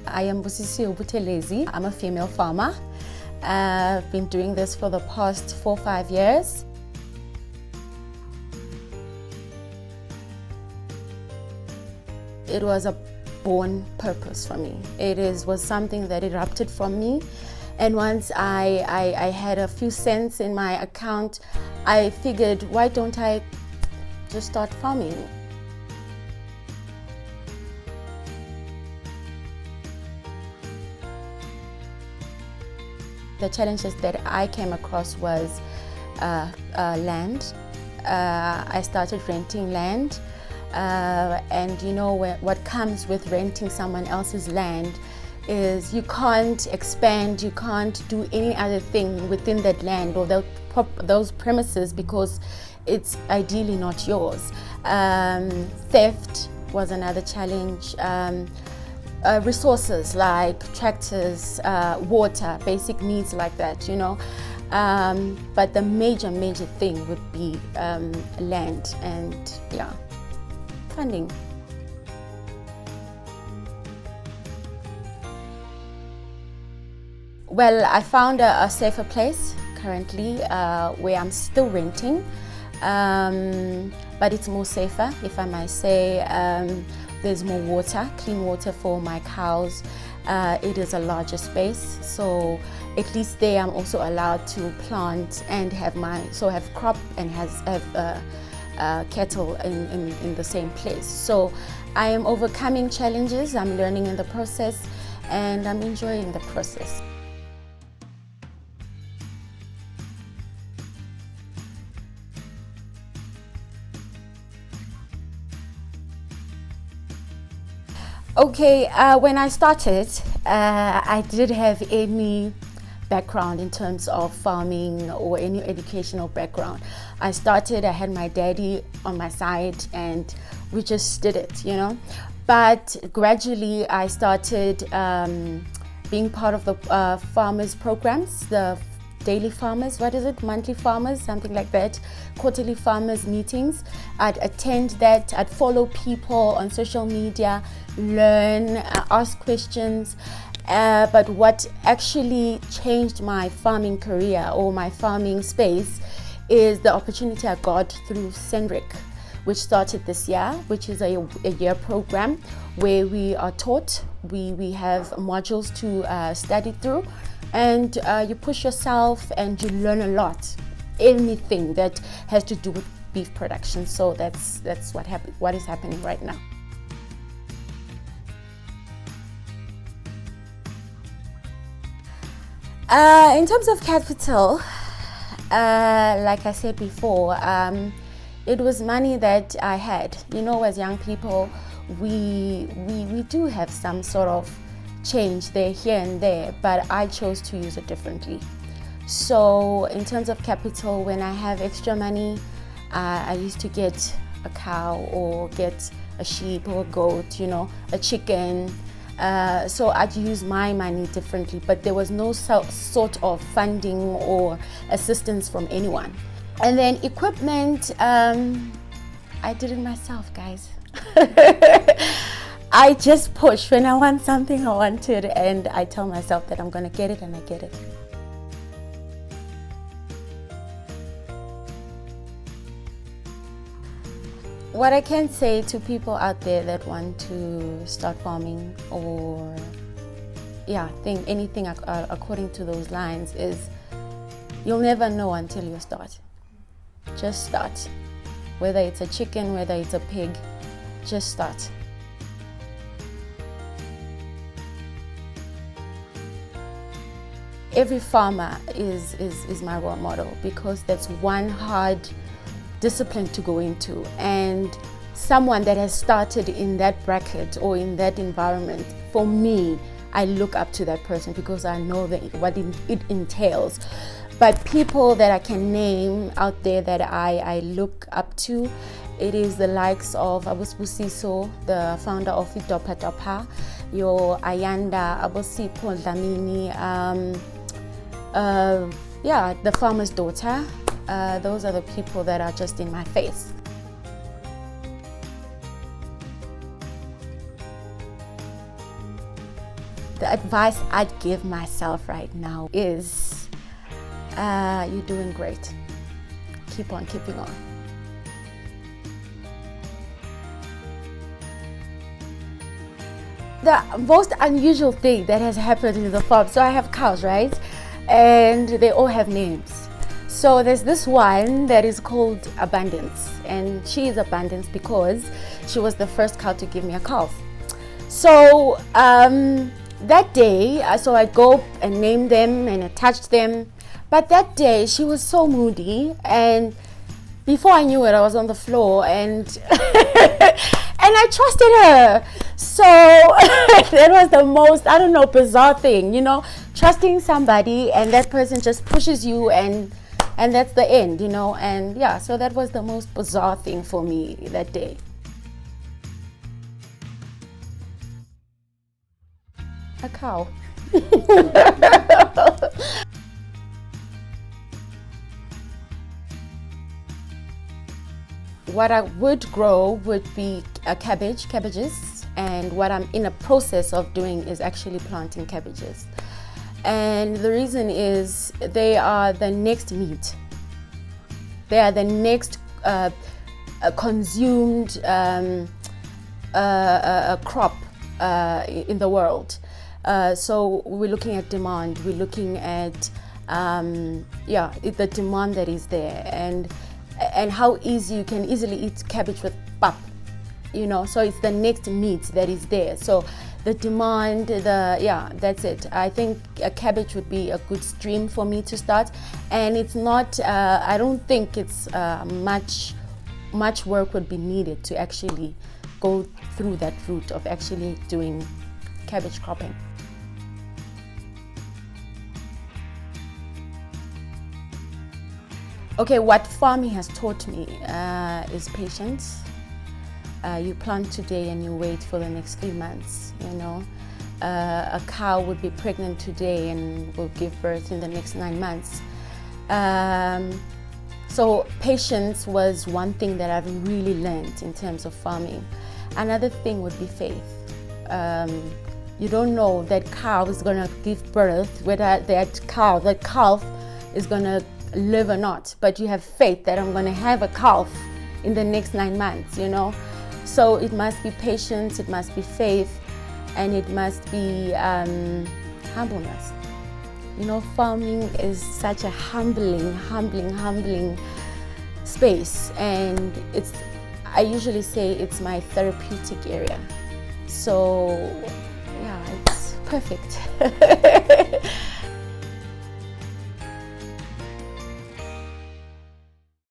I am Busisiwe Buthelezi. I'm a female farmer. I've been doing this for the past 4 or 5 years. It was a born purpose for me. Was something that erupted from me. And once I had a few cents in my account, I figured, why don't I just start farming? The challenges that I came across was land. I started renting land, and you know what comes with renting someone else's land is you can't expand, you can't do any other thing within that land or those premises because it's ideally not yours. Theft was another challenge. Resources like tractors, water, basic needs like that, you know. But the major thing would be land and funding. Well, I found a safer place currently where I'm still renting, but it's more safer, if I might say. There's more water, clean water for my cows. It is a larger space, so at least there I'm also allowed to plant and have crop and have cattle in the same place. So I am overcoming challenges, I'm learning in the process, and I'm enjoying the process. Okay, when I started, I didn't have any background in terms of farming or any educational background. I had my daddy on my side and we just did it, you know. But gradually I started being part of the farmers programs, the daily farmers, monthly farmers, something like that, quarterly farmers meetings. I'd attend that, I'd follow people on social media, learn, ask questions. But what actually changed my farming career or my farming space is the opportunity I got through SENRIC, which started this year, which is a year program where we are taught, we have modules to study through, and you push yourself and you learn a lot, anything that has to do with beef production. So that's what is happening right now. In terms of capital, like I said before, it was money that I had. You know, as young people, we do have some sort of change there, here and there, but I chose to use it differently. So in terms of capital, when I have extra money, I used to get a cow or get a sheep or a goat, you know, a chicken. So I'd use my money differently, but there was no sort of funding or assistance from anyone. And then equipment, I did it myself, guys. I just push. When I want something, I want it, and I tell myself that I'm gonna get it, and I get it. What I can say to people out there that want to start farming or think anything according to those lines is, you'll never know until you start. Just start. Whether it's a chicken, whether it's a pig, just start. Every farmer is my role model, because that's one hard discipline to go into, and someone that has started in that bracket or in that environment, for me, I look up to that person because I know what it entails. But people that I can name out there that I look up to, it is the likes of Busisiwe, the founder of Dopa, your Ayanda, Abosipho Dlamini, the farmer's daughter. Those are the people that are just in my face. the advice I'd give myself right now is, you're doing great. Keep on keeping on. The most unusual thing that has happened in the farm, so I have cows, right? And they all have names. So there's this one that is called Abundance, and she is Abundance because she was the first cow to give me a calf. So that day, so I go and name them and attach them. But that day she was so moody, and before I knew it, I was on the floor and and I trusted her. So that was the most, I don't know, bizarre thing, trusting somebody and that person just pushes you and that's the end, and yeah, so that was the most bizarre thing for me that day. A cow. What I would grow would be cabbages, and what I'm in a process of doing is actually planting cabbages. And the reason is they are the next meat. They are the next consumed crop in the world. So we're looking at demand. We're looking at the demand that is there, and how easy you can easily eat cabbage with pap, so it's the next meat that is there. So the demand, that's it. I think a cabbage would be a good stream for me to start, and it's not, I don't think it's much work would be needed to actually go through that route of actually doing cabbage cropping. Okay, what farming has taught me is patience. You plant today and you wait for the next 3 months, A cow would be pregnant today and will give birth in the next 9 months. So patience was one thing that I've really learned in terms of farming. Another thing would be faith. You don't know that cow is going to give birth, whether that calf is going to live or not, but you have faith that I'm going to have a calf in the next 9 months, So it must be patience, it must be faith, and it must be humbleness. Farming is such a humbling space, and I usually say it's my therapeutic area. So yeah, it's perfect.